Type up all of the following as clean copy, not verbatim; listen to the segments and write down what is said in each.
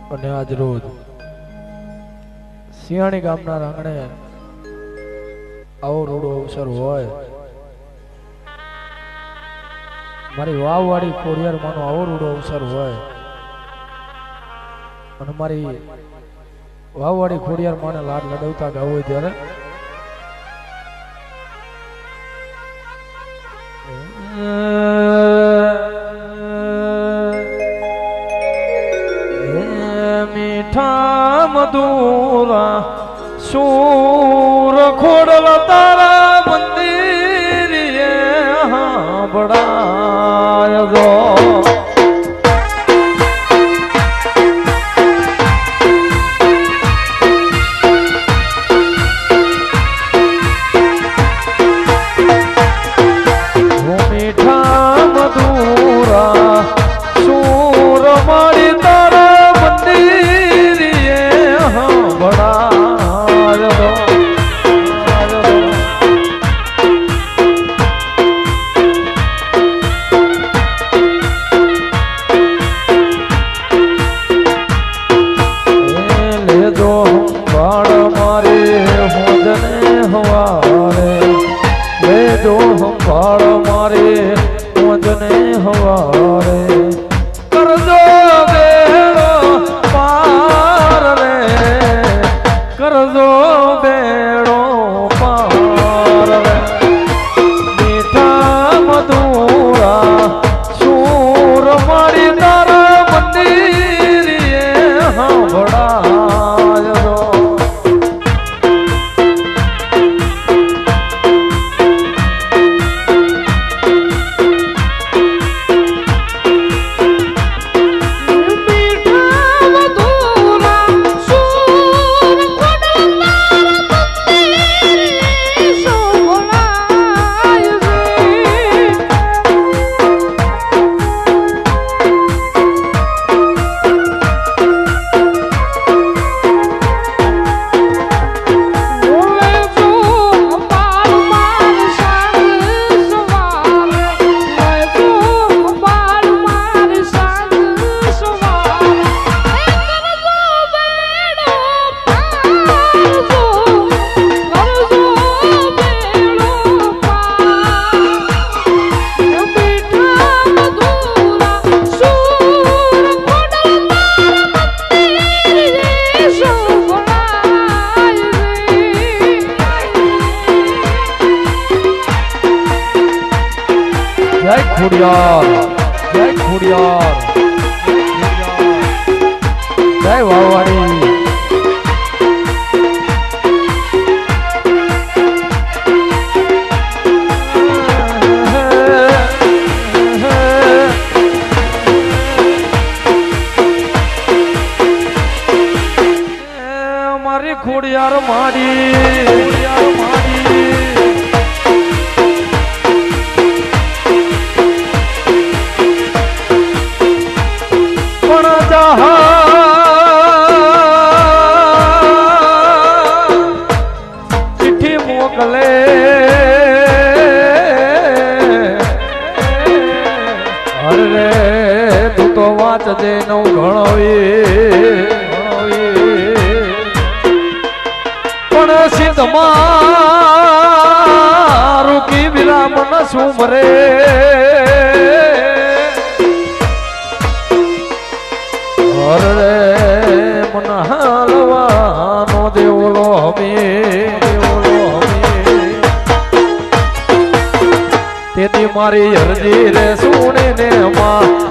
અને આજ રોજ સિયાણી ગામના રાંગણે આવો રૂડો અવસર હોય, મારી વાવવાળી ખોડિયાર માનો આવો રૂડો અવસર હોય અને મારી વાવવાળી ખોડિયાર માને લાડ લડાવતા ગાવ હોય ત્યારે મીઠા મધુરા સૂર ખોડલ તારા મંદિર બડાય જો જય ખોડિયાર જય વાવવાળી મારી ખોડિયાર માડી ચિઠ્ઠી મોકલે અરે તું તો વાંચજે નવ ઘણોવી પણ સિદ્ધમાં રૂકી વિરામ ન સુમરે અરે મન હાલવાનો દેવલો તેથી મારી અરજી રે સુણીને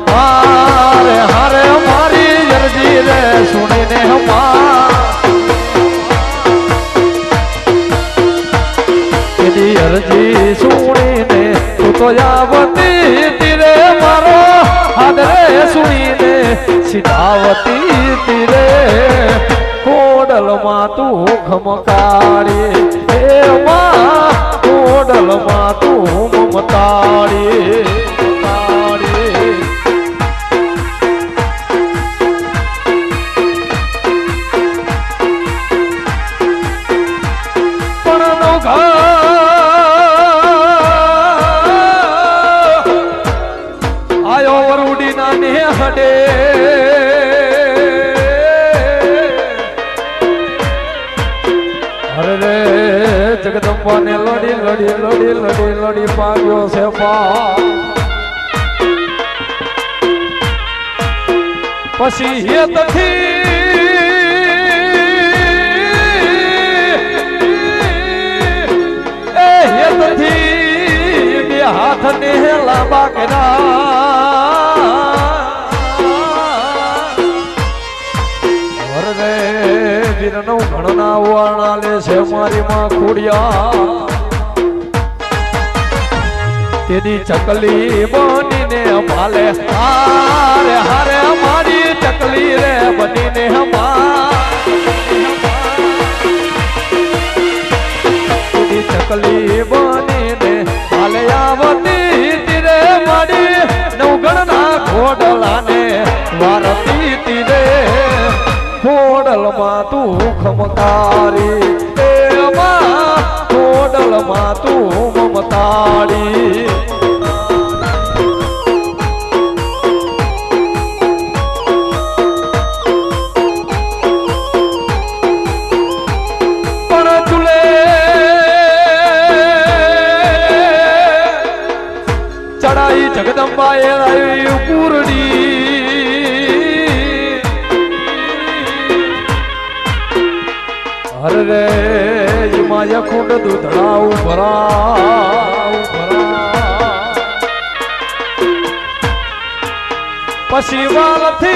હારે હારે મારી અરજી રે સુણીને તેની અરજી સુણીને તું તો આવતી તીરે મારો હાદરે સુણીને સીતાવતી તીરે કોડલમાં તું ખમકાળી એમાં કોડલમાં તું મમતાળી પણ નો આયો વરુડી ના ને હડે માંગ્યો છે પછી હેતથી હેતથી બે હાથ ને લાંબા કર્યા રે વીરનો ઘણના વાણા લે છે મારી માં ખોડિયા તેની ચકલી બનીને માલે હારે હારે મારી ચકલી રે બનીને તેની ચકલી બનીને માલે આવતી તીરે મારી નવગણના ઘોડલાને વારતી તીરે ખોડલમાં તું ખમકારી એમાં ખોડલમાં તું મમતાડી પણ ચૂલે ચડાઈ જગદંબાએ આવી પૂરડી રે માયા કુંડ દૂધડા ઉભરા પછી વાલથી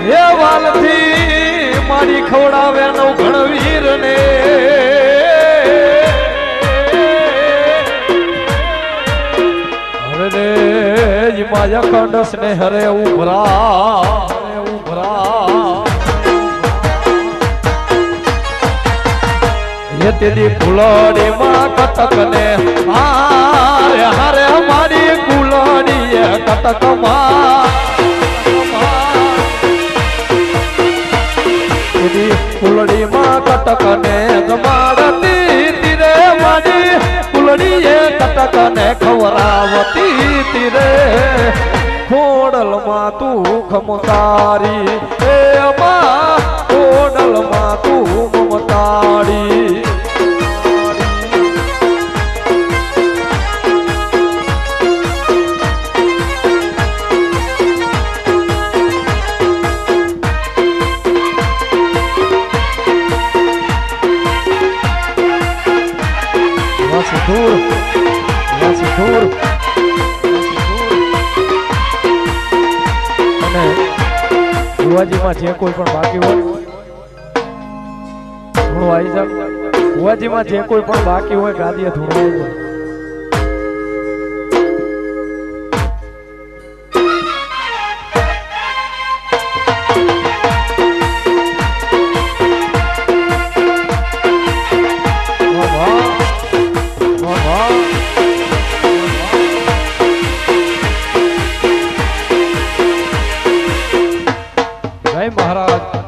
હે વાલથી મારી ખવડાવે નવ ઘણવીર ને રે માયા ખંડ સ્નેહ રે ઉભરા એ તેની કુલડી માં કટક ને હારે હારે મારી કુલડી કટક માં તેની કુલડી માં કટક ને જમાડતી તીરે મારી કુલડી કટક ને ખવરાવતી તીરે ખોડલમાં તું ખમકારી એમાં ખોડલમાં તું મમતાડી દૂર અને ભુવાજીમાં જે કોઈ પણ બાકી હોય ધૂણો આવી જાય ભુવાજીમાં જે કોઈ પણ બાકી હોય ગાદીએ ધૂણો આવી જાય મહારાજ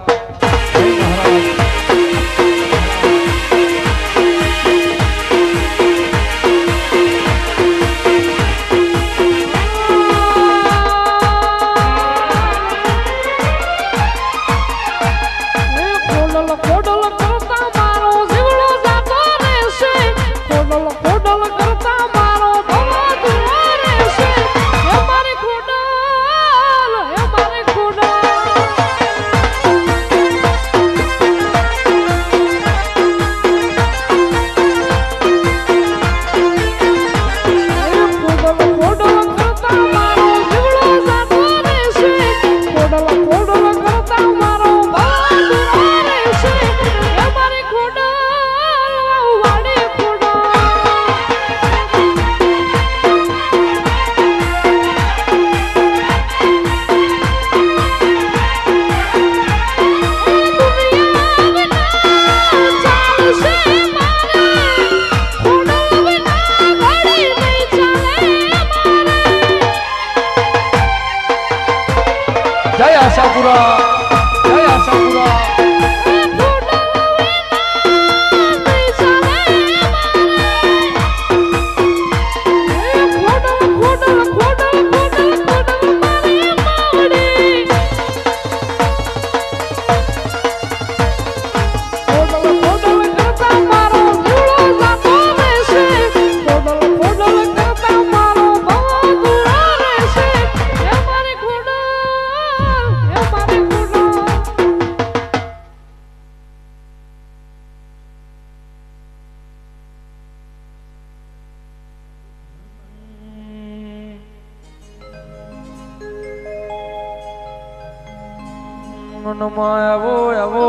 મનમાં આવો આવો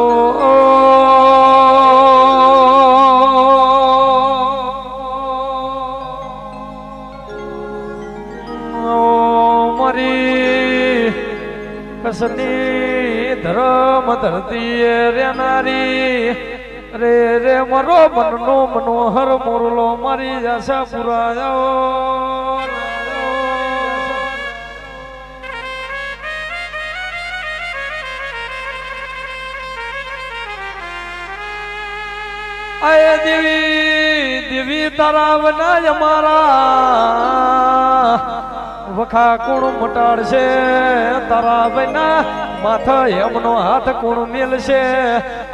મારી કસની ધર્મ ધરતી રેનારી રે રે મારો મનનો મનોહર મોરલો મારી આશા પુરાયો આય દેવી દેવી તારા વનાય મારા વખા કોણ મટાડશે તારા બના માથા એમનો હાથ કોણ મેલશે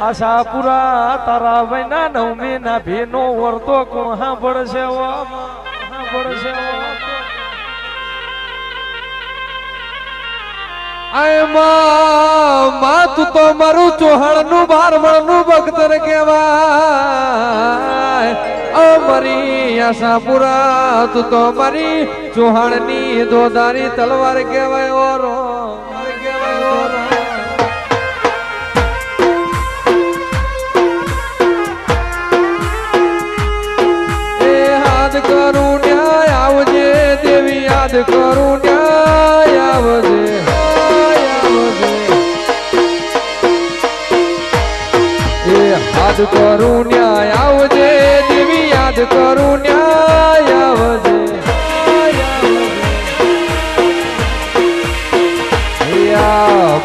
આશા પુરા તારા બના નવમી ના ભીનો વર્તો કોણ સાંભળશે સાંભળશે માં તું તો મારું ચૌહાણ નું બારમણ નું ભક્તર કેવાય અમારી આશાપુરા તું તો મારી ચૌહાણ ની દોધારી તલવાર કેવાય ઓરો એ યાદ કરું ન્યાય આવજે દેવી યાદ કરું ન્યાય આવજે યાદ કરું ન્યાય આવજે દેવી યાદ કરું ન્યાય આવજે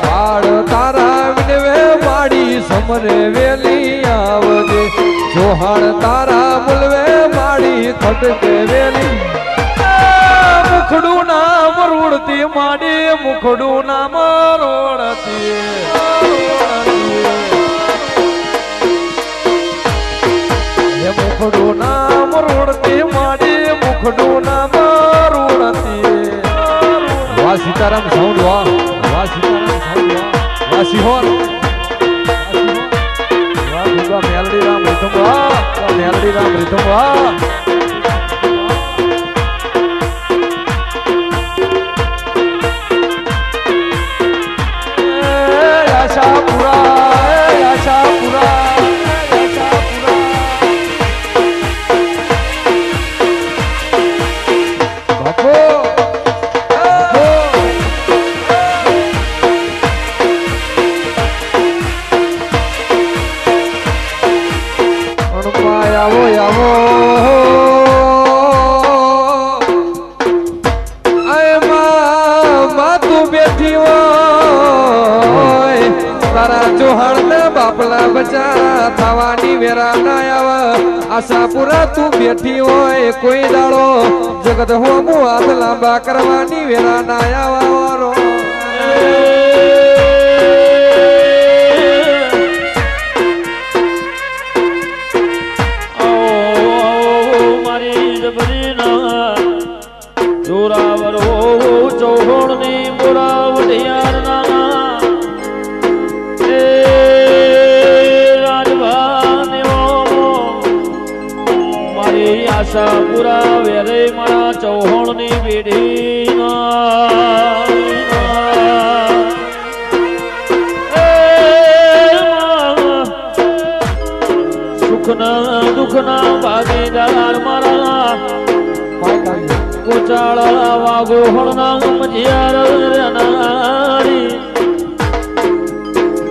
બાળ તારા વિનવે માડી સમરે વેલી આવજે ચૌહાણ તારા મુલવે માડી ખટકે વેલી મુખડું નામ રોડતી માડી મુખડું નામ રોડતી મુખડું નામ રોડતી માડી મુખડું નામ રોડતી વાહ સીતારામ સાઉન્ડ વાહ વાહ સીતારામ સાઉન્ડ વાહ સિહોર વાહ ભૂગા મેલડી રામ રીતમ વાહ મેલડી રામ રીતમ વાહ બાપલા બચારા થવાની વેરા ના આવે આશાપુરા તું બેઠી હોય કોઈ દાડો જગત હોમું હાથ લાંબા કરવાની વેરા ના આવે મારી જબરી ના જોરાવર હો ચૌહોણ ની મોરા વઢિયાર ના આશાપુરા વેરે મારા ચૌહાણ ની પેઢી સુખના દુઃખના ભાગીદાર મારા ઉચાળા વાગો હળના મજિયારી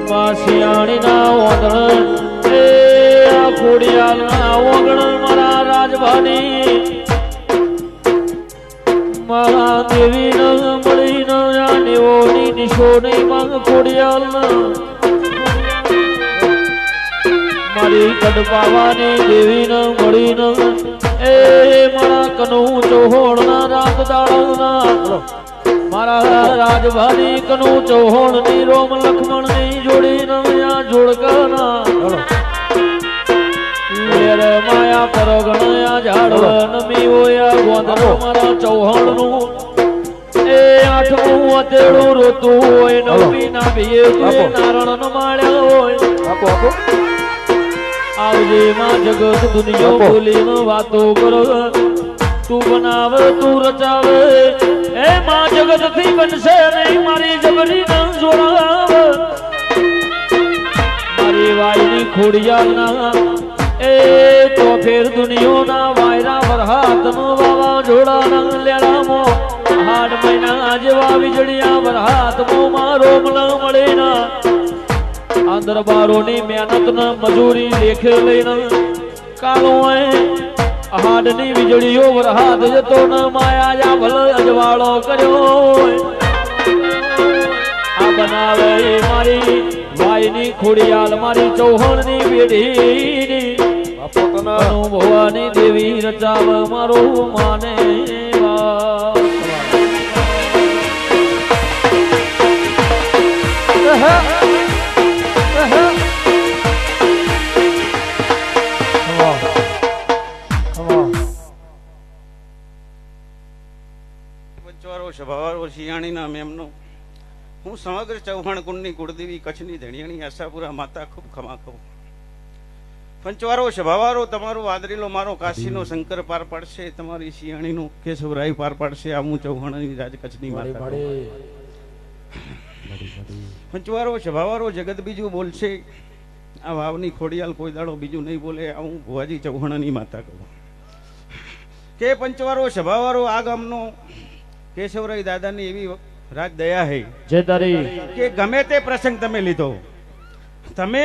માસિયાણી ના ઓંધણ ખોડિયાલ ના ઓગણ મારા રાજભાની મારા દેવી ન મળી ન જાનેઓની નિશો નહીં માંગ ખોડિયાલ મારી કડપાવાની દેવી ન મળી ન એ મારા કનુ ચૌહોણ ના રાત દાડા મારા રાજભાની કનુ ચૌહોણ ની રોમ લક્ષ્મણ ની જોડી ન જોડકાના માયા પરગણયા ઝાડવા નમી હોયા ગોંધરો મારા ચૌહાણ નું એ આઠમું અતેડું રોતું હોય નવમી ના ભીએ તું નારણ નો માળ્યા હોય આવજે માં જગત દુનિયા બોલીને વાતો કરો તું બનાવ તું રચાવે એ માં જગત થી બનશે નહીં મારી જબરી ના જોડાવ ખોડિયાલના એ તો ફેર દુનિયોના વાયરા વરહાતનો વાવાઝોડાના લેણામો હાડ મહિના જેવા વીજળિયા વરહાતમો મારો મન મળે ના આ દરબારોની મહેનતના મજૂરી લેખે લઈને કાળો હાડની વીજળીઓ વરહાત જતો ન માયા જા ભલ અજવાળો કર્યો આ બનાવે મારી ભાઈની ખોડિયાલ મારી ચૌહાણની પેઢીની ભવાની દેવી રચાવ મારો માને સ્વભાવ શિયાળીના મેમનો હું સમગ્ર ચૌહાણ કુંડની કુળદેવી કચ્છની ધણિયાણી આશાપુરા માતા ખૂબ ખમા કહું. પંચવારો સ્વભાવારો તમારો આદરેલો મારો કાશીનો શંકર પાર પાડશે, તમારી શિયાળીનો કેશવરાય પાર પાડશે. આ હું ચૌહાણની રાજ કચ્છની માતા. પંચવારો સ્વભાવારો જગત બીજું બોલશે, આ વાવની ખોડિયાલ કોઈ દાડો બીજું નહીં બોલે. આ હું ભુવાજી ચૌહાણની માતા કહું કે પંચવારો સ્વભાવારો આ ગામનો કેશવરાય દાદાની એવી રાજ દયા હે જય તારી કે ગમે તે પ્રસંગ તમે લીધો, તમે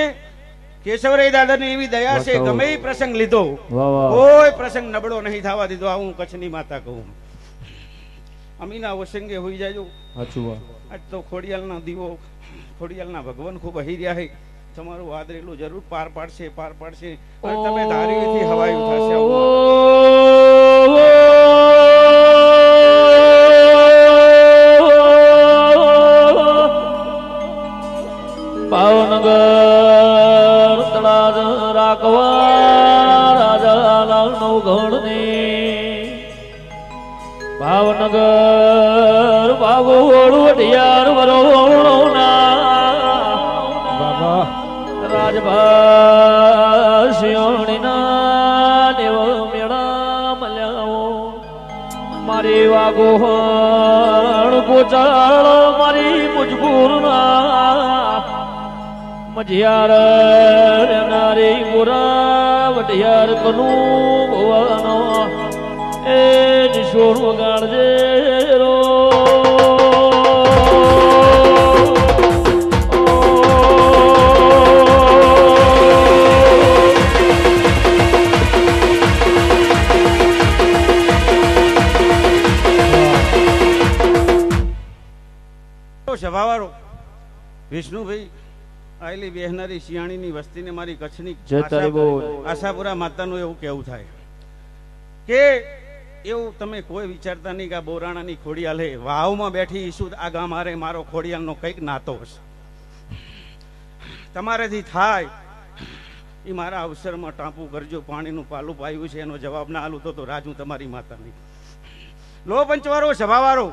કેશવરાય દાદાની એવી દયા છે, ગમે એ પ્રસંગ લીધો કોઈ પ્રસંગ નબળો નહીં થવા દીધો. આ હું કચ્છની માતા કહું. અમીના વસંગે હોઈ જાજો. આજ તો ખોડિયાલના દીવો, ખોડિયાલના ભગવાન ખૂબ હઈ રહ્યા હે. તમારું આદરેલું જરૂર પાર પાડશે, પાર પાડશે. તમે ધારીથી હવાયું થશે. ભાવનગર તળાજ રાખવા રાજા લાલ નવગણની ભાવનગર બાબોળ વઢિયાર વરોણા રાજભા શિયાળીના દેવ મેળા મલ્યાઓ મારી વાગોહણ ગોચાળ મારી મુજબૂરના મજિયાર નારી ગોરા વઢિયાર કનું ભવાનો એ નિશોર વગાડજે રો સભાવાળો વિષ્ણુભાઈ આયલી બેહનારી શિયાળીની વસ્તીને મારી કચ્છની આશાપુરા માતાનું એવું કેવું થાય કે એવું તમે કોઈ વિચારતા નહીં કે આ બોરાણાની ખોડિયાલ હે વાવમાં બેઠી ઈસુ આ ગામ હારે મારો ખોડિયાલનો કંઈક નાતો હશે. તમારેથી થાય એ મારા અવસરમાં ટાંપું કરજો. પાણીનું પાલું પાયું છે એનો જવાબ ના આલું તો રાજ હું તમારી માતા નહીં. લો પંચવારો સભાવાળો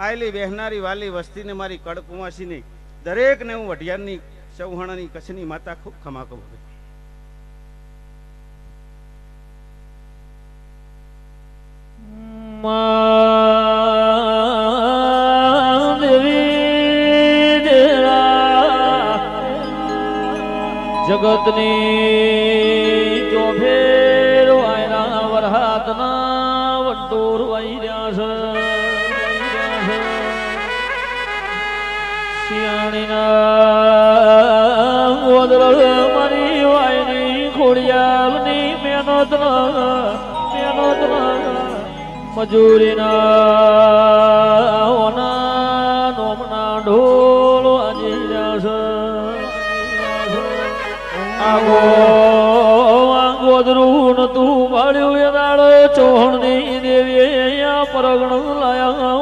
આયલી બેહનારી વાલી વસ્તીને મારી કડકુમાસીને દરેકને હું વઢિયારની ચૌહાણની કચ્છની માતા ખૂબ ખમા કહું. જગતની ચોફેર વાયરા વરહાતના વંટોર વાઈ રહ્યા છે. શિયાળીના ગોદળ મારી વાયની ખોડિયાલની મહેનત મજૂરીના ઓના નોમના ઢોલ વાજી રહ્યા છે. આગો ગોદરું નતું ભાડ્યું એ દાડો ચૌહાણની દેવી અહીંયા પરગણ લાયા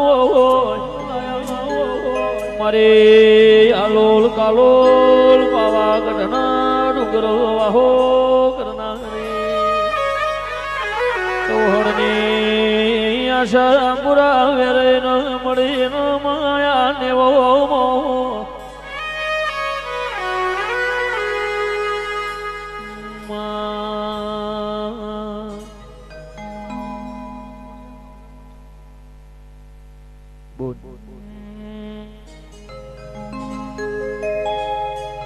મારે આલોલ કાલોલ પાવાગઢના ડુંગર વાહો કરનારી ચૌહાણની આશા પુરા વેરે ન મળી ન માયા નેવો